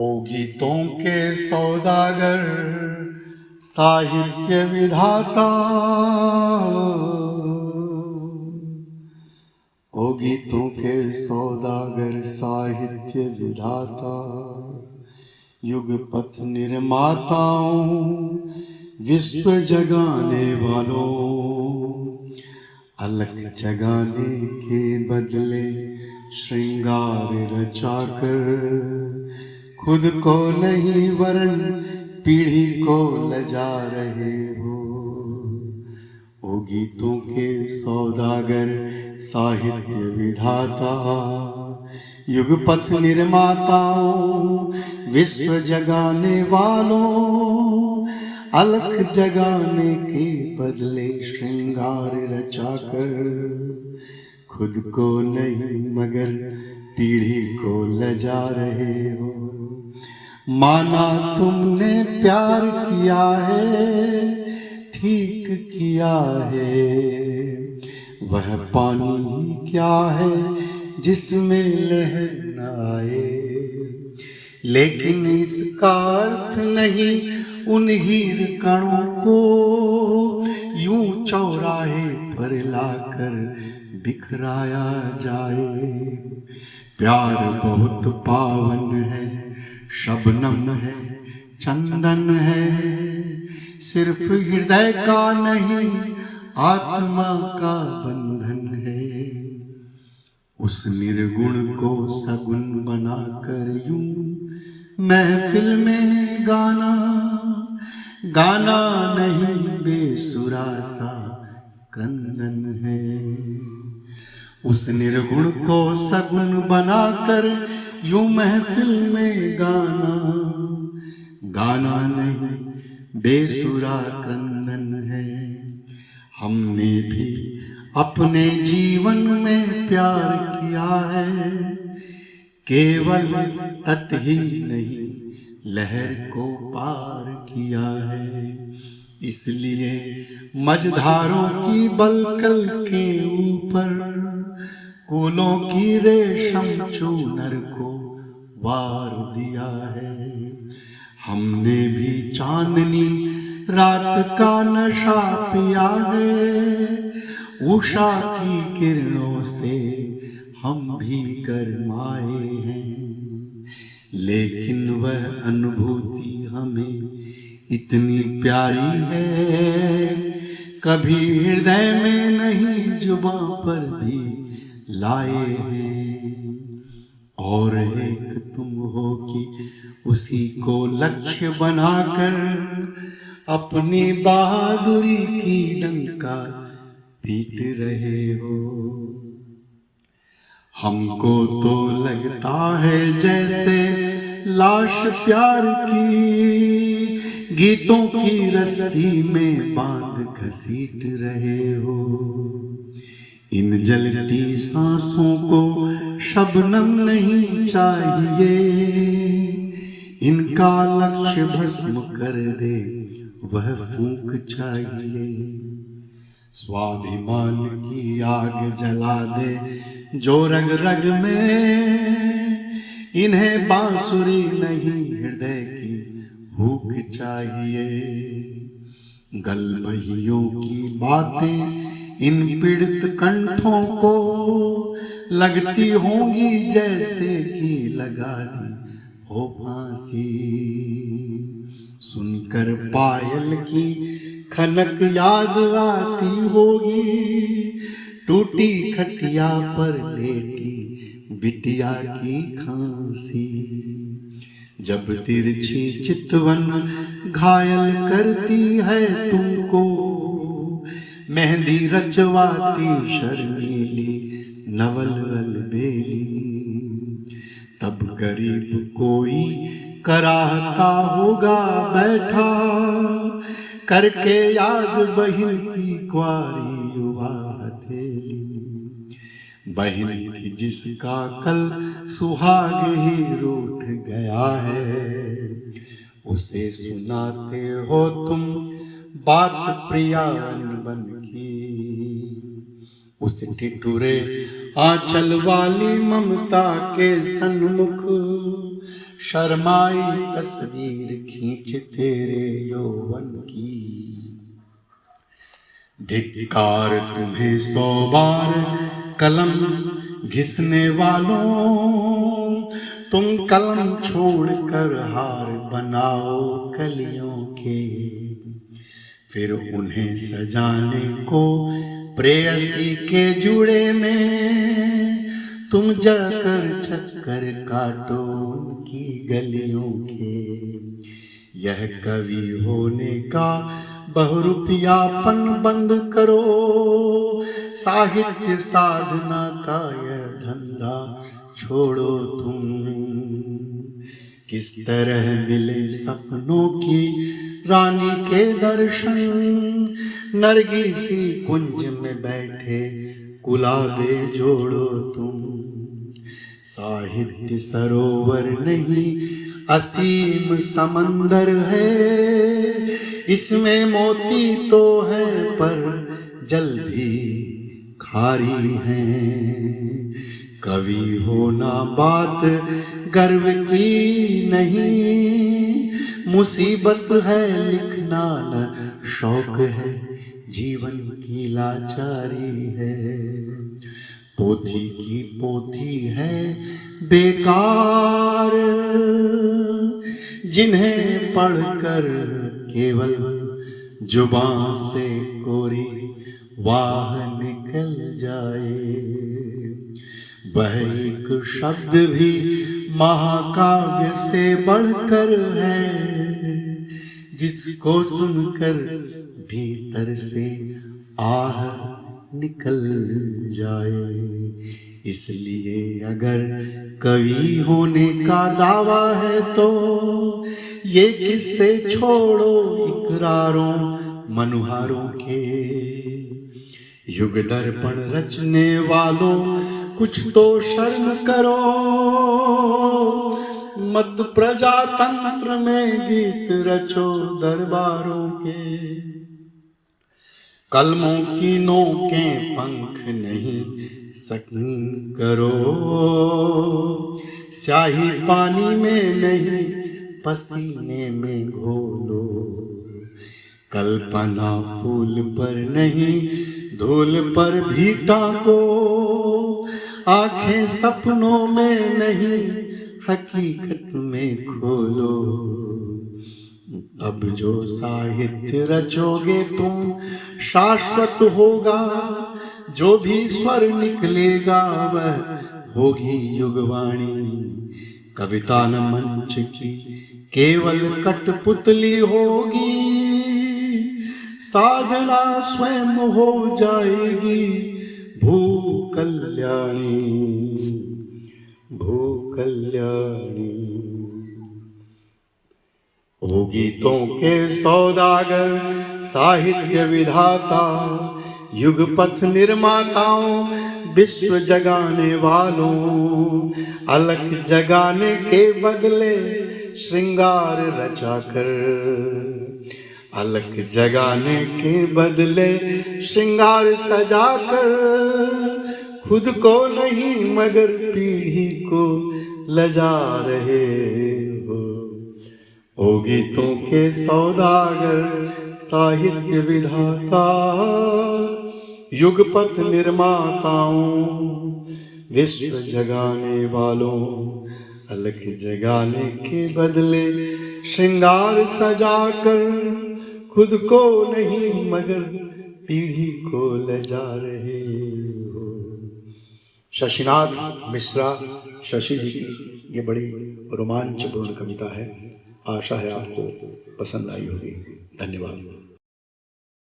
ओ गीतों के सौदागर साहित्य विधाता, ओ गीतों के सौदागर साहित्य विधाता, युग पथ निर्माताओं विश्व जगाने वालों, अलग जगाने के बदले श्रृंगार रचाकर खुद को नहीं वरन पीढ़ी को लजा रहे हो। ओ गीतों के सौदागर साहित्य विधाता, युग पथ निर्माताओं विश्व जगाने वालों, अलख जगाने के बदले श्रृंगार रचाकर खुद को नहीं मगर पीढ़ी को लजा रहे हो। माना तुमने प्यार किया है, ठीक किया है, वह पानी क्या है जिसमें लहर न आए, लेकिन इसका अर्थ नहीं उन हीर कणों को यूं चौराहे पर लाकर बिखराया जाए। प्यार बहुत पावन है, शबनम है, चंदन है, सिर्फ हृदय का नहीं आत्मा का बंधन है। उस निर्गुण को सगुण बनाकर यूं महफिल में गाना, गाना नहीं बेसुरा सा क्रंदन है। उस निर्गुण को सगुण बनाकर यूं महफिल में गाना, गाना नहीं बेसुरा क्रंदन है। हमने भी अपने जीवन में प्यार किया है, केवल तट ही नहीं लहर को पार किया है। इसलिए मझधारों की बलकल के ऊपर कूलों की रेशम चूनर को वार दिया है। हमने भी चांदनी रात का नशा पिया है, उषा की किरणों से हम भी गरमाए हैं, लेकिन वह अनुभूति हमें इतनी प्यारी है, कभी हृदय में नहीं जुबां पर भी लाए हैं। और एक तुम हो कि उसी को लक्ष्य बनाकर अपनी बहादुरी की डंका पीट रहे हो। हमको तो लगता है जैसे लाश प्यार की गीतों की रस्सी में बांध घसीट रहे हो। इन जलती सांसों को शबनम नहीं चाहिए, इनका लक्ष्य भस्म कर दे वह फूंक चाहिए। स्वाभिमान की आग जला दे जो रग रग में, इन्हें बांसुरी नहीं हृदय की भूख चाहिए। गलबहियों की बातें इन पीड़ित कंठों को लगती होंगी जैसे कि लगा दी हो फांसी। सुनकर पायल की खनक याद आती होगी, टूटी खटिया पर लेटी बिटिया की खांसी। जब तिरछी चितवन घायल करती है तुमको, मेहंदी रचवाती शर्मीली नवल अलबेली, तब गरीब कोई कराहता होगा बैठा, करके याद बहिन की क्वारी युवा हथेली। बहिन की जिसका कल सुहाग ही रूठ गया है, उसे सुनाते हो तुम बात प्रियान बन की। उस ठिठुरे आंचल वाली ममता के सन्मुख शर्माई तस्वीर खींच तेरे यौवन की। धिक्कार तुम्हें 100 बार कलम घिसने वालों, तुम कलम छोड़कर हार बनाओ कलियों के। फिर उन्हें सजाने को प्रेयसी के जुड़े में तुम जाकर चक्कर काटो उनकी गलियों के। यह कवि होने का बहुरूपियापन बंद करो, साहित्य साधना का यह धंधा छोड़ो तुम। किस तरह मिले सपनों की रानी के दर्शन, नरगिसी कुंज में बैठे गुलाबे जोड़ो तुम। साहित्य सरोवर नहीं असीम समंदर है, इसमें मोती तो है पर जल भी खारी है। कवि होना बात गर्व की नहीं, मुसीबत है लिखना न शौक है, जीवन की लाचारी है। पोथी की पोथी है बेकार, जिन्हें पढ़कर केवल जुबान से कोरी वाह निकल जाए। वह एक शब्द भी महाकाव्य से बढ़कर है, जिसको सुनकर भीतर से आह निकल जाए। इसलिए अगर कवि होने का दावा है तो ये किस्से छोड़ो इकरारों मनुहारों के। युग दर्पण रचने वालों कुछ तो शर्म करो, मत प्रजातंत्र में गीत रचो दरबारों के। कलमों की नोकें पंख नहीं सकीन करो, स्याही पानी में नहीं पसीने में घोलो। कल्पना फूल पर नहीं धूल पर भी टाको, आंखें सपनों में नहीं हकीकत में खोलो। अब जो साहित्य रचोगे तुम शाश्वत होगा, जो भी स्वर निकलेगा वह होगी युगवाणी। कविता न मंच की केवल कठपुतली होगी, साधना स्वयं हो जाएगी भू कल्याणी, भू कल्याणी। हो गीतों के सौदागर साहित्य विधाता, युगपथ निर्माताओं विश्व जगाने वालों, अलख जगाने के बदले श्रृंगार रचाकर, अलख जगाने के बदले श्रृंगार सजाकर, खुद को नहीं मगर पीढ़ी को लजा रहे हो। ओ गीतों के सौदागर साहित्य विधाता, युगपथ निर्माताओं विश्व जगाने वालों, अलख जगाने के बदले श्रृंगार सजाकर, खुद को नहीं मगर पीढ़ी को लजा रहे हो। शशिनाथ मिश्रा शशि जी की ये बड़ी रोमांचपूर्ण कविता है। आशा है आपको पसंद आई होगी। धन्यवाद।